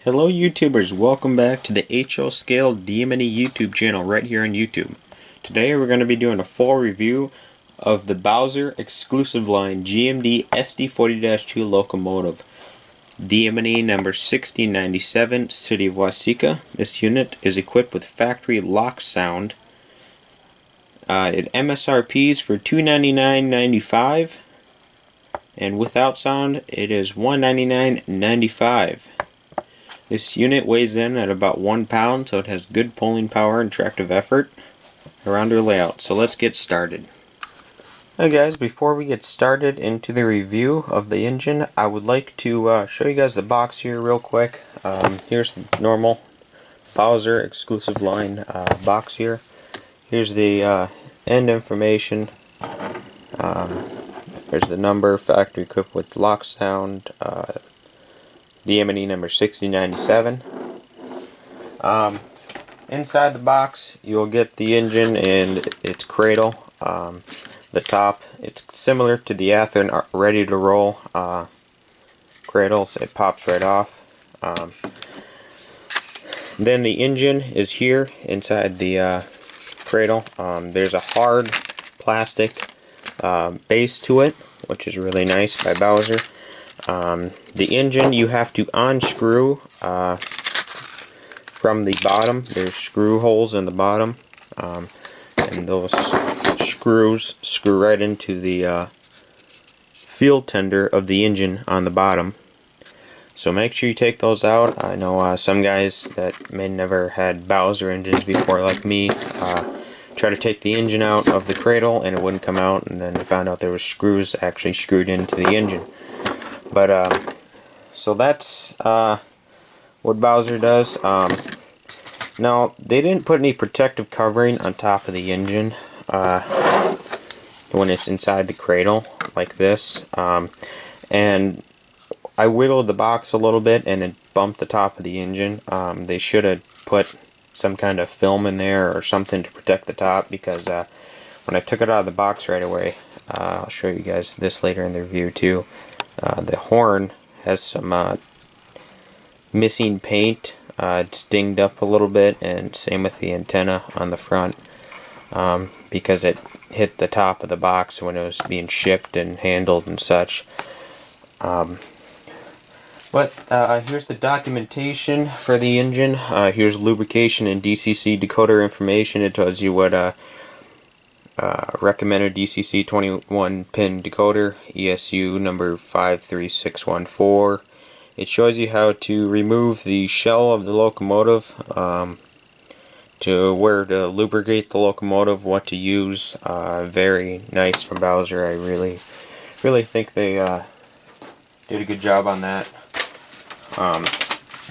Hello YouTubers, welcome back to the HO Scale DM&E YouTube channel right here on YouTube. Today we're going to be doing a full review of the Bowser exclusive line GMD SD40-2 locomotive. DM&E number 1697, City of Waseca. This unit is equipped with factory Loksound. It MSRPs for $299.95 and without sound it is $199.95. This unit weighs in at about 1 pound, so it has good pulling power and tractive effort around her layout. So let's get started. Hey guys, before we get started into the review of the engine, I would like to show you guys the box here real quick. Here's the normal Bowser exclusive line box here. Here's the end information. There's the number, factory equipped with Loksound, DM&E number 1697. Inside the box you'll get the engine and its cradle. The top, it's similar to the Athearn ready to roll cradles. It pops right off. Then the engine is here inside the cradle. There's a hard plastic base to it, which is really nice by Bowser. The engine you have to unscrew from the bottom. There's screw holes in the bottom, and those screws screw right into the fuel tender of the engine on the bottom. So make sure you take those out. I know some guys that may never had Bowser engines before, like me, try to take the engine out of the cradle and it wouldn't come out, and then found out there were screws actually screwed into the engine. But so that's what Bowser does. Now they didn't put any protective covering on top of the engine when it's inside the cradle like this, and I wiggled the box a little bit and it bumped the top of the engine. They should have put some kind of film in there or something to protect the top, because when I took it out of the box right away, I'll show you guys this later in the review too, the horn has some missing paint. It's dinged up a little bit, and same with the antenna on the front, because it hit the top of the box when it was being shipped and handled and such. But here's the documentation for the engine. Here's lubrication and DCC decoder information. It tells you what recommended DCC 21 pin decoder, ESU number 53614. It shows you how to remove the shell of the locomotive, to where to lubricate the locomotive, what to use. Very nice from Bowser. I really think they did a good job on that.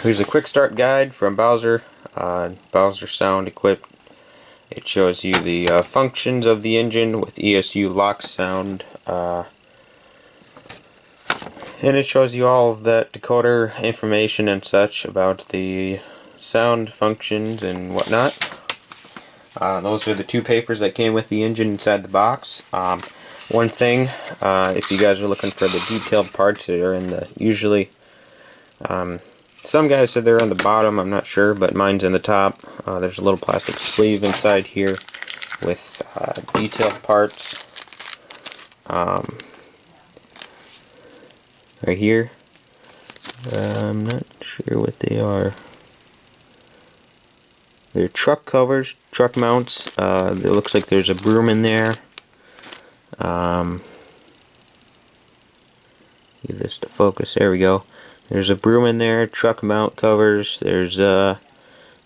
Here's a Quickstart guide from Bowser. Bowser Sound equipped. It shows you the functions of the engine with ESU Loksound. And it shows you all of that decoder information and such about the sound functions and whatnot. Those are the two papers that came with the engine inside the box. One thing, if you guys are looking for the detailed parts that are in the, usually, some guys said they're on the bottom, I'm not sure, but mine's in the top. There's a little plastic sleeve inside here with detailed parts. Right here. I'm not sure what they are. They're truck covers, truck mounts. It looks like there's a broom in there. Get this to focus. There we go. There's a broom in there, truck mount covers. There's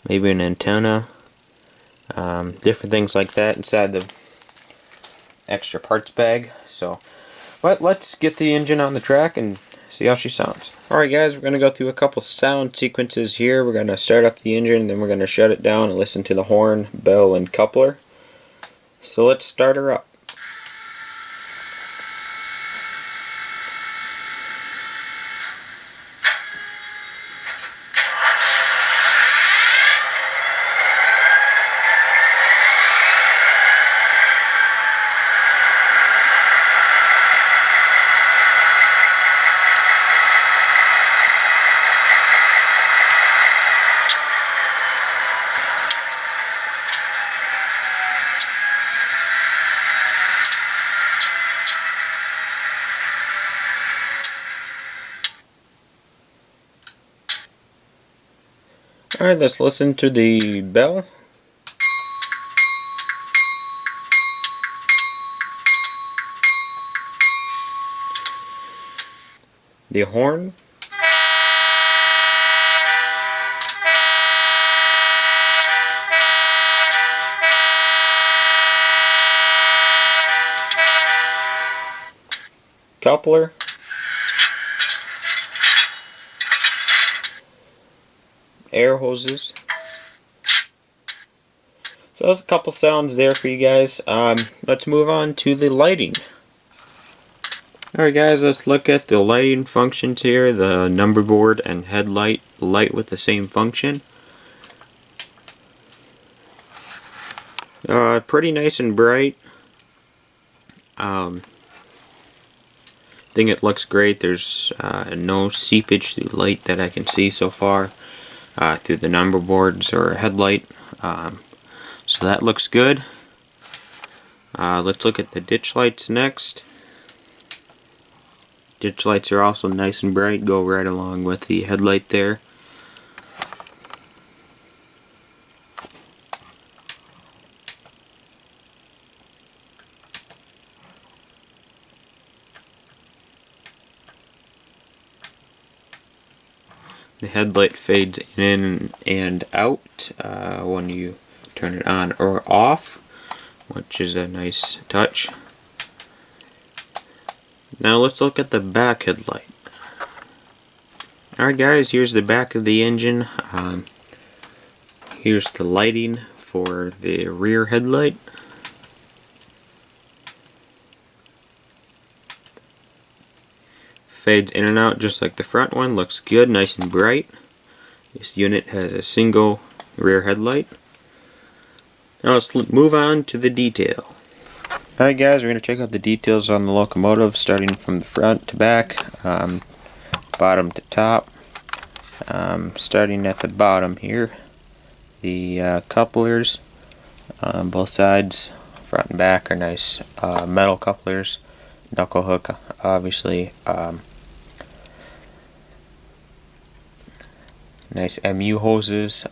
maybe an antenna. Different things like that inside the extra parts bag. So, but let's get the engine on the track and see how she sounds. Alright guys, we're going to go through a couple sound sequences here. We're going to start up the engine, then we're going to shut it down and listen to the horn, bell, and coupler. So let's start her up. Alright, let's listen to the bell. The horn. Coupler. Air hoses. So there's a couple sounds there for you guys. Let's move on to the lighting. Alright guys, let's look at the lighting functions here. The number board and headlight light with the same function. Pretty nice and bright. I think it looks great. There's no seepage through light that I can see so far through the number boards or headlight. So that looks good. Let's look at the ditch lights next. Ditch lights are also nice and bright, go right along with the headlight there. The headlight fades in and out when you turn it on or off, which is a nice touch. Now let's look at the back headlight. Alright guys, here's the back of the engine. Here's the lighting for the rear headlight. Fades in and out just like the front one. Looks good, nice and bright. This unit has a single rear headlight. Now let's move on to the detail. Alright guys, we're going to check out the details on the locomotive, starting from the front to back, bottom to top. Starting at the bottom here, the couplers on both sides, front and back, are nice metal couplers. Knuckle hook, obviously. Nice MU hoses,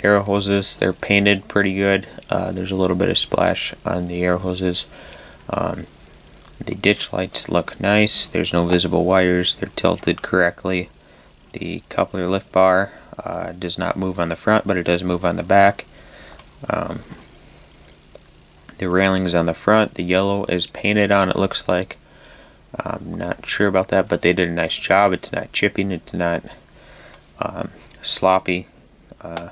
air hoses. They're painted pretty good. There's a little bit of splash on the air hoses. The ditch lights look nice. There's no visible wires. They're tilted correctly. The coupler lift bar does not move on the front, but it does move on the back. The railings on the front, the yellow is painted on, it looks like. I'm not sure about that, but they did a nice job. It's not chipping, it's not sloppy. I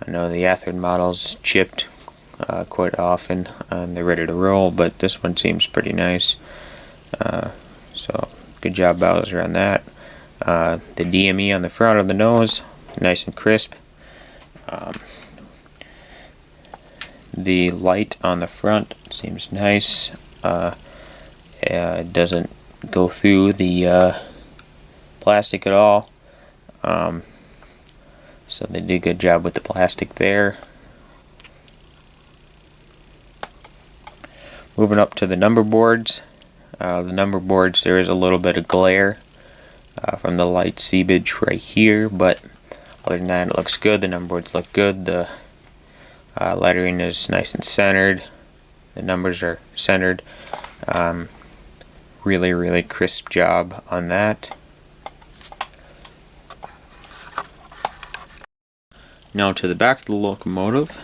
know the Athearn models chipped quite often and they're ready to roll, but this one seems pretty nice. So good job Bowser on that. The DM&E on the front of the nose, nice and crisp. The light on the front seems nice. It doesn't go through the plastic at all. So they did a good job with the plastic there. Moving up to the number boards. The number boards, there is a little bit of glare from the light seepage right here, but other than that, it looks good. The number boards look good. The lettering is nice and centered. The numbers are centered. Really crisp job on that. Now to the back of the locomotive.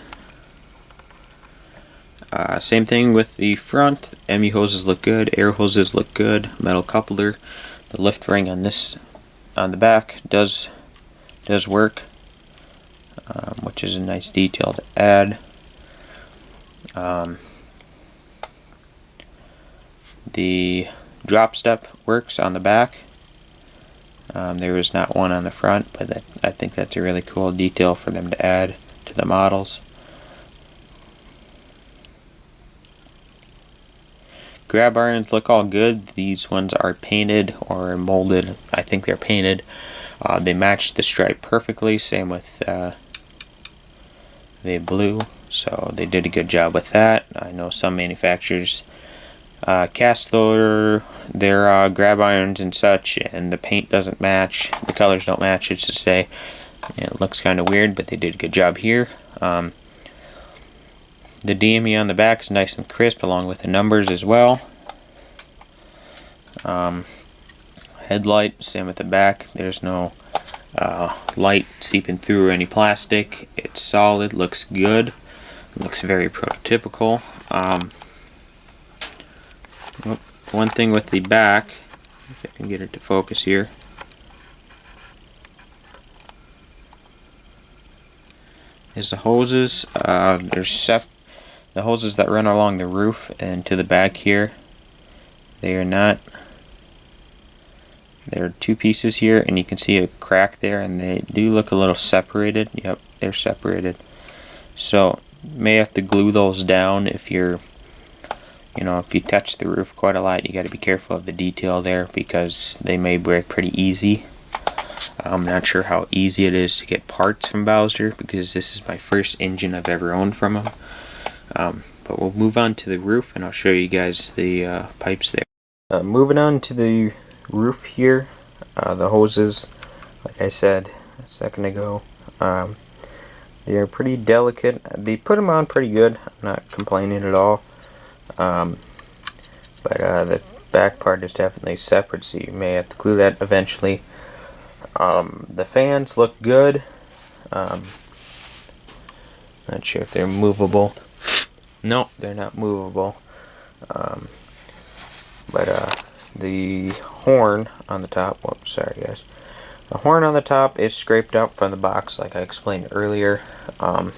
Same thing with the front. ME hoses look good, air hoses look good, metal coupler. The lift ring on the back does work, which is a nice detail to add. The drop step works on the back. There is not one on the front, but I think that's a really cool detail for them to add to the models. Grab irons look all good. These ones are painted or molded. I think they're painted. They match the stripe perfectly. Same with the blue. So they did a good job with that. I know some manufacturers cast their grab irons and such, and the paint doesn't match. The colors don't match. It's to say It looks kind of weird, but they did a good job here. The DM&E on the back is nice and crisp, along with the numbers as well. Headlight, same at the back. There's no light seeping through any plastic. It's solid, looks good, looks very prototypical. One thing with the back, if I can get it to focus here, is the hoses. There's the hoses that run along the roof and to the back here. They are not. There are two pieces here, and you can see a crack there, and they do look a little separated. Yep, they're separated. So you may have to glue those down if you're, if you touch the roof quite a lot. You got to be careful of the detail there because they may break pretty easy. I'm not sure how easy it is to get parts from Bowser because this is my first engine I've ever owned from him. But we'll move on to the roof, and I'll show you guys the pipes there. Moving on to the roof here, the hoses, like I said a second ago, they are pretty delicate. They put them on pretty good. I'm not complaining at all. But the back part is definitely separate, so you may have to glue that eventually. The fans look good. Not sure if they're movable. No, they're not movable. But the horn on the top, whoops, sorry guys. The horn on the top is scraped up from the box like I explained earlier. So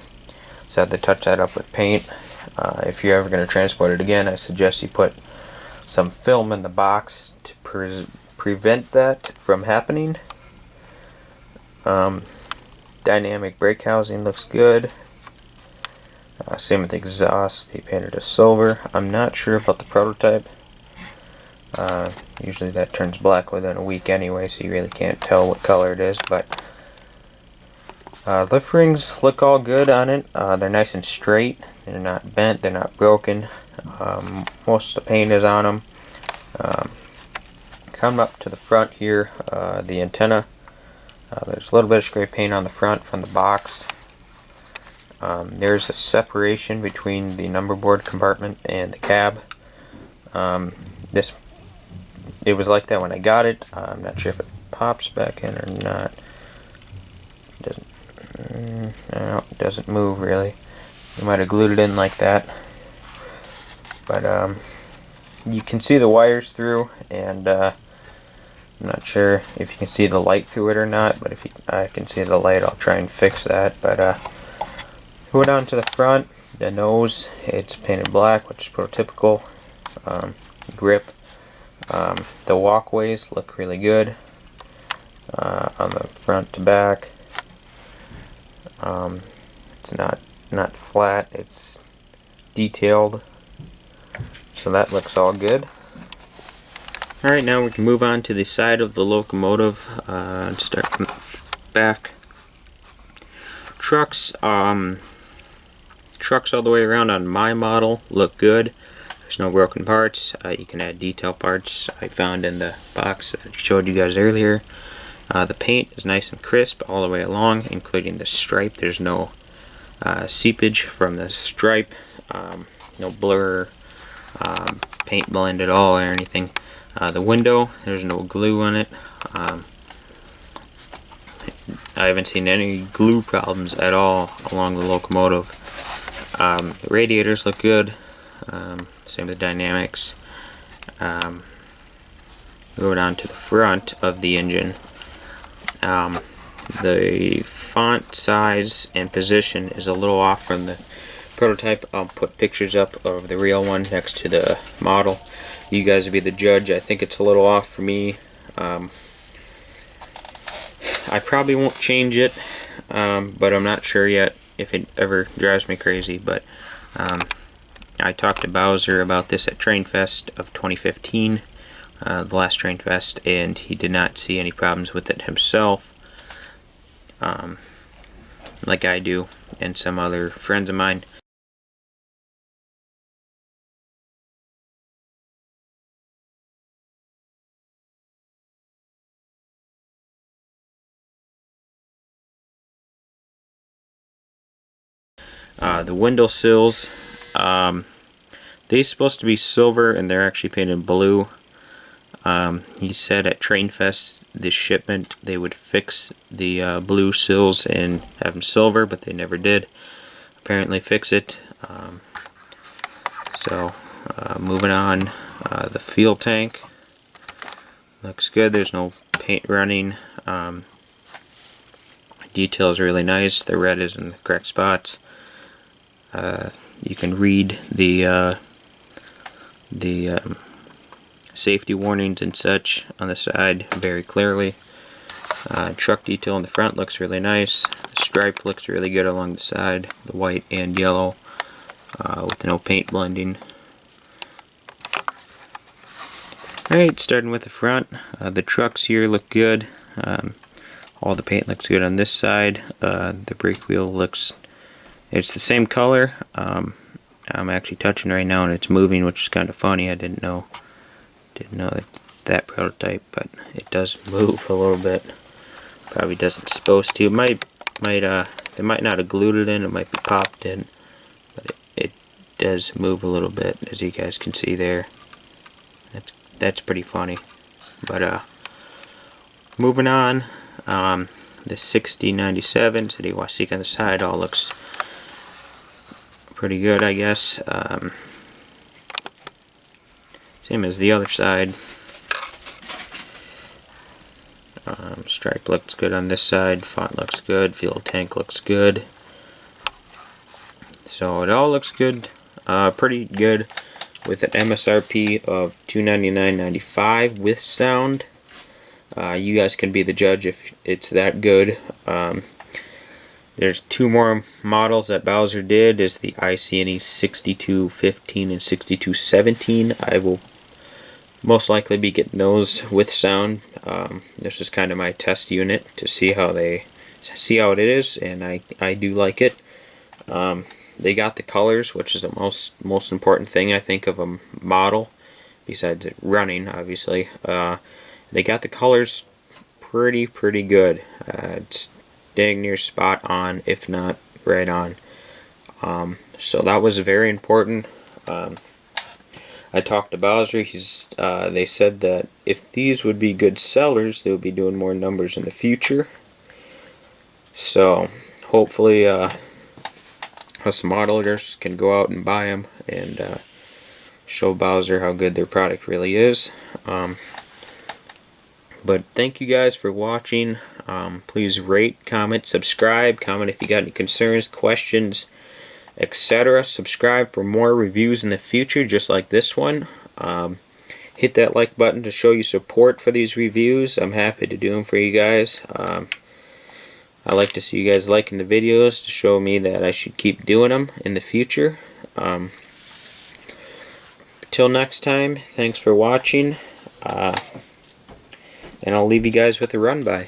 I had to touch that up with paint. If you're ever going to transport it again, I suggest you put some film in the box to prevent that from happening. Dynamic brake housing looks good. Same with the exhaust. They painted it silver. I'm not sure about the prototype. Usually that turns black within a week anyway, so you really can't tell what color it is. But lift rings look all good on it. They're nice and straight. They're not bent. They're not broken. Most of the paint is on them. Come up to the front here, the antenna. There's a little bit of spray paint on the front from the box. There's a separation between the number board compartment and the cab. It was like that when I got it. I'm not sure if it pops back in or not. No, it doesn't move really. You might have glued it in like that. But you can see the wires through, and I'm not sure if you can see the light through it or not, but if I can see the light, I'll try and fix that. But go down to the front, the nose, it's painted black, which is prototypical. Grip. The walkways look really good on the front to back. It's not flat, it's detailed, so that looks all good. Alright, now we can move on to the side of the locomotive. Start from the back. Trucks all the way around on my model look good. There's no broken parts. You can add detail parts I found in the box that I showed you guys earlier. The paint is nice and crisp all the way along, including the stripe. There's no seepage from the stripe, no blur, paint blend at all or anything. The window, there's no glue on it. I haven't seen any glue problems at all along the locomotive. The radiators look good. Same with dynamics. Go down to the front of the engine. The font size and position is a little off from the prototype. I'll put pictures up of the real one next to the model. You guys will be the judge. I think it's a little off for me. I probably won't change it, but I'm not sure yet if it ever drives me crazy. But I talked to Bowser about this at Train Fest of 2015, the last Train Fest, and he did not see any problems with it himself, like I do and some other friends of mine. The window sills, they're supposed to be silver and they're actually painted blue. He said at Train Fest this shipment they would fix the blue sills and have them silver, but they never did apparently fix it. Moving on, the fuel tank looks good. There's no paint running. Detail is really nice. The red is in the correct spots. You can read the safety warnings and such on the side very clearly. Truck detail in the front looks really nice. The stripe looks really good along the side, the white and yellow, with no paint blending. Alright, starting with the front, the trucks here look good. All the paint looks good on this side. The brake wheel looks, it's the same color. I'm actually touching right now and it's moving, which is kind of funny. I didn't know that prototype, but it does move a little bit. Probably doesn't supposed to. They might not have glued it in. It might be popped in, but it does move a little bit, as you guys can see there. That's pretty funny. But moving on. The 6097 City Wasik on the side all looks pretty good, I guess. Same as the other side. Stripe looks good on this side. Font looks good. Fuel tank looks good. So it all looks good. Pretty good with an MSRP of $299.95 with sound. You guys can be the judge if it's that good. There's two more models that Bowser did. Is the IC&E 6215 and 6217. I will most likely be getting those with sound. This is kind of my test unit to see how it is, and I do like it. They got the colors, which is the most important thing I think of a model, besides it running, obviously. They got the colors pretty good. It's dang near spot on, if not right on. So that was very important. I talked to Bowser. They said that if these would be good sellers, they would be doing more numbers in the future. So hopefully us modelers can go out and buy them and show Bowser how good their product really is. But thank you guys for watching. Please rate, comment, subscribe. Comment if you got any concerns, questions, etc. Subscribe for more reviews in the future, just like this one. Hit that like button to show you support for these reviews. I'm happy to do them for you guys. I like to see you guys liking the videos to show me that I should keep doing them in the future. Till next time, thanks for watching. And I'll leave you guys with a run by.